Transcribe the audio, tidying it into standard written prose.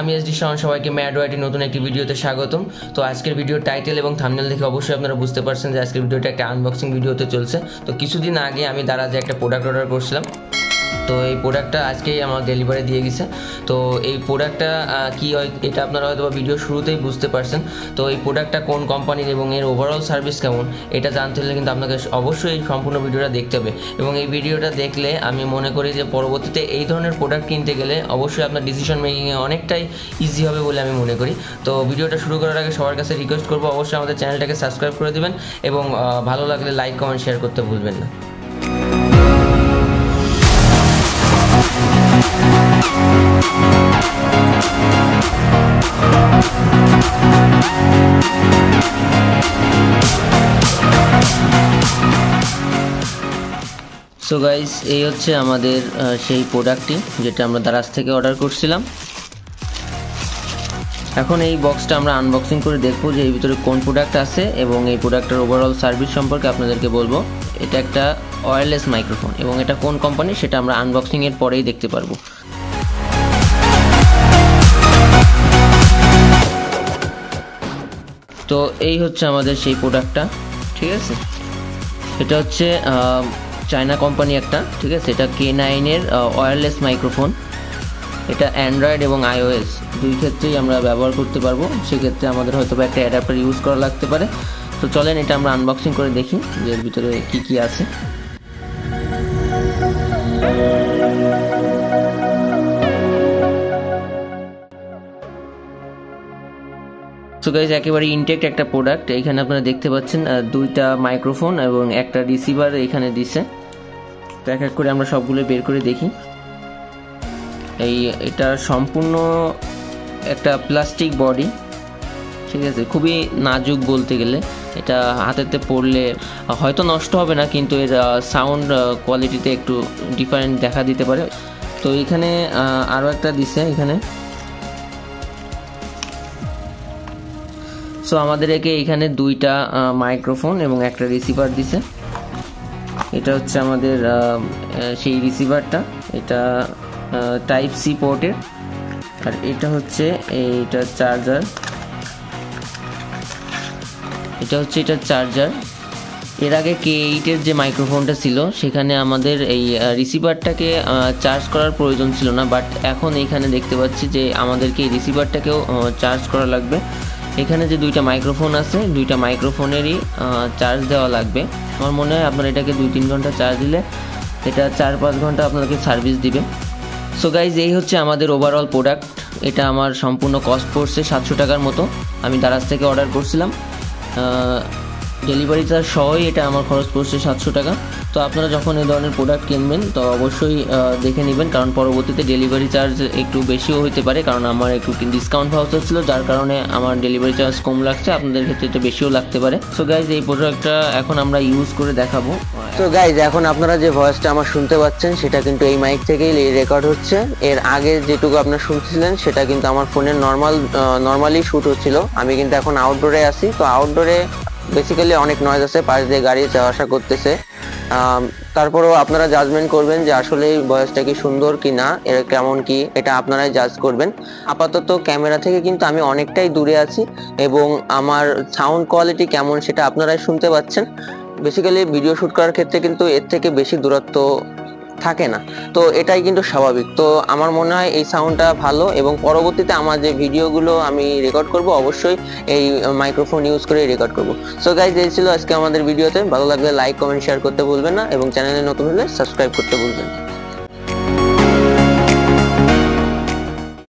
আমি এসডি শাওন, সবাইকে ম্যাড ওয়াইটি নতুন একটি ভিডিওতে স্বাগতম। তো আজকের ভিডিওর টাইটেল এবং থাম্বনেল দেখে অবশ্যই আপনারা বুঝতে পারছেন যে আজকের ভিডিওটা একটা আনবক্সিং ভিডিওতে চলছে। তো কিছুদিন আগে আমি দারাজে একটা প্রোডাক্ট অর্ডার করছিলাম, তো এই প্রোডাক্টটা আজকেই আমার ডেলিভারি দিয়ে গেছে। তো এই প্রোডাক্টটা কী হয় এটা আপনারা হয়তো ভিডিও শুরুতেই বুঝতে পারছেন। তো এই প্রোডাক্টটা কোন কোম্পানির এবং এর ওভারঅল সার্ভিস কেমন এটা জানতে হলে কিন্তু আপনাকে অবশ্যই এই সম্পূর্ণ ভিডিওটা দেখতে হবে। এবং এই ভিডিওটা দেখলে আমি মনে করি যে পরবর্তীতে এই ধরনের প্রোডাক্ট কিনতে গেলে অবশ্যই আপনার ডিসিশন মেকিংয়ে অনেকটাই ইজি হবে বলে আমি মনে করি। তো ভিডিওটা শুরু করার আগে সবার কাছে রিকোয়েস্ট করবো অবশ্যই আমাদের চ্যানেলটাকে সাবস্ক্রাইব করে দেবেন এবং ভালো লাগলে লাইক কমেন্ট শেয়ার করতে ভুলবেন না। সো গাইস, এই হচ্ছে আমাদের সেই প্রোডাক্টটি যেটা আমরা দারাজ থেকে অর্ডার করছিলাম। এখন এই বক্সটা আমরা আনবক্সিং করে দেখবো যে এর ভিতরে কোন প্রোডাক্ট আছে এবং এই প্রোডাক্টের ওভারঅল সার্ভিস সম্পর্কে আপনাদেরকে বলবো। এটা একটা ওয়্যারলেস মাইক্রোফোন এবং এটা কোন কোম্পানি সেটা আমরা আনবক্সিংয়ের পরেই দেখতে পারবো। তো এই হচ্ছে আমাদের সেই প্রোডাক্টটা, ঠিক আছে। এটা হচ্ছে চায়না কোম্পানি একটা, ঠিক আছে। এটা K9-এর ওয়্যারলেস মাইক্রোফোন। এটা অ্যান্ড্রয়েড এবং iOS দুই ক্ষেত্রেই আমরা ব্যবহার করতে পারবো। সেক্ষেত্রে আমাদের হয়তো একটা অ্যাডাপ্টার ইউজ করা লাগতে পারে। তো চলেন এটা আমরা আনবক্সিং করে দেখি যে এর ভিতরে কী কী আছে। সো গাইস, একেবারে ইনটেক্ট একটা প্রোডাক্ট। এখানে আপনারা দেখতে পাচ্ছেন দুইটা মাইক্রোফোন এবং একটা রিসিভার এখানে দিছে। তো এক এক করে আমরা সবগুলো বের করে দেখি। এটা সম্পূর্ণ একটা প্লাস্টিক বডি, ঠিক আছে। খুবই নাজুক বলতে গেলে। এটা হাতেতে পড়লে হয়তো নষ্ট হবে না, কিন্তু এর সাউন্ড কোয়ালিটিতে একটু ডিফারেন্ট দেখা দিতে পারে। তো এখানে আরও একটা দিছে এখানে। সো আমাদের এখানে দুইটা মাইক্রোফোন এবং একটা রিসিভার দিছে। এটা হচ্ছে আমাদের সেই রিসিভারটা, এটা টাইপ সি পোর্টের। আর এটা হচ্ছে এইটা চার্জার, এটা চার্জার। এর আগে K8-এর যে মাইক্রোফোনটা ছিল সেখানে আমাদের এই রিসিভারটাকে চার্জ করার প্রয়োজন ছিল না, বাট এখন এইখানে দেখতে পাচ্ছি যে আমাদেরকে এই রিসিভারটাকেও চার্জ করা লাগবে। এখানে যে দুইটা মাইক্রোফোন আছে, দুইটা মাইক্রোফোনেরই চার্জ দেওয়া লাগবে। আমার মনে হয় আপনার এটাকে 2-3 ঘন্টা চার্জ দিলে এটা 4-5 ঘন্টা আপনাকে সার্ভিস দিবে। সো গাইজ, এই হচ্ছে আমাদের ওভারঅল প্রোডাক্ট। এটা আমার সম্পূর্ণ কস্ট পড়ছে 700 টাকার মতো। আমি দারাজ থেকে অর্ডার করছিলাম, ডেলিভারি চার্জ সহই এটা আমার খরচ পড়ছে 700 টাকা। তো আপনারা যখন এই ধরনের প্রোডাক্ট কিনবেন তো অবশ্যই দেখে নেবেন, কারণ পরবর্তীতে ডেলিভারি চার্জ একটু বেশিও হতে পারে, কারণ আমার একটু ডিসকাউন্ট ভাউচার ছিল যার কারণে আমার ডেলিভারি চার্জ কম লাগছে, আপনাদের ক্ষেত্রে এটা বেশিও লাগতে পারে। সো গাইজ, এই প্রোডাক্টটা এখন আমরা ইউজ করে দেখাবো। তো গাইজ, এখন আপনারা যে ভয়েসটা আমার শুনতে পাচ্ছেন সেটা কিন্তু এই মাইক থেকেই রেকর্ড হচ্ছে। এর আগে যেটুকু আপনারা শুনছিলেন সেটা কিন্তু আমার ফোনের নর্মালি শ্যুট হচ্ছিল। আমি কিন্তু এখন আউটডোরে আছি। তো আউটডোরে বেসিক্যালি অনেক নয়েজ আছে, পাশ দিয়ে গাড়ি যাওয়া আসা করতেছে। তারপরেও আপনারা জাজমেন্ট করবেন যে আসলে এই ভয়েসটা কি সুন্দর কি না, এর কেমন কি, এটা আপনারাই জাজ করবেন। আপাতত ক্যামেরা থেকে কিন্তু আমি অনেকটাই দূরে আছি এবং আমার সাউন্ড কোয়ালিটি কেমন সেটা আপনারাই শুনতে পাচ্ছেন। বেসিক্যালি ভিডিও শ্যুট করার ক্ষেত্রে কিন্তু এর থেকে বেশি দূরত্ব থাকে না, তো এটাই কিন্তু স্বাভাবিক। তো আমার মনে হয় এই সাউন্ডটা ভালো এবং পরবর্তীতে আমার যে ভিডিওগুলো আমি রেকর্ড করব অবশ্যই এই মাইক্রোফোন ইউজ করে রেকর্ড করব। সো গাইজ, এই ছিল আজকে আমাদের ভিডিওতে। ভালো লাগলে লাইক কমেন্ট শেয়ার করতে ভুলবেন না এবং চ্যানেলে নতুন হলে সাবস্ক্রাইব করতে ভুলবেন না।